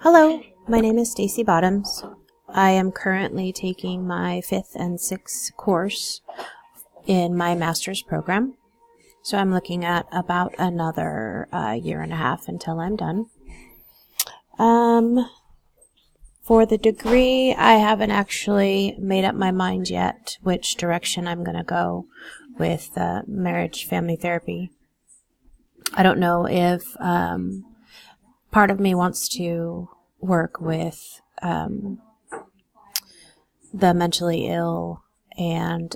Hello, my name is Stacy Bottoms. I am currently taking my 5th and 6th course in my master's program. So I'm looking at about another year and a half until I'm done. For the degree, I haven't actually made up my mind yet which direction I'm going to go with marriage family therapy. I don't know if part of me wants to work with the mentally ill and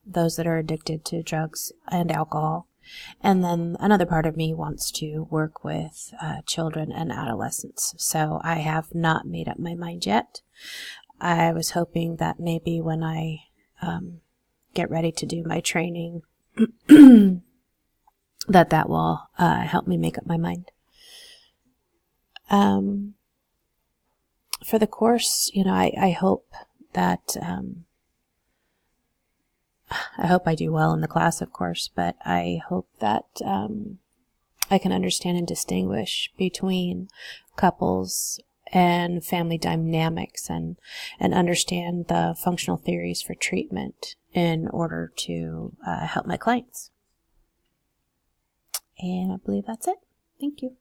those that are addicted to drugs and alcohol. And then another part of me wants to work with children and adolescents. So I have not made up my mind yet. I was hoping that maybe when I get ready to do my training, that will help me make up my mind. For the course, I hope that I hope I do well in the class, of course, but I hope that I can understand and distinguish between couples and family dynamics and understand the functional theories for treatment in order to help my clients. And I believe that's it. Thank you.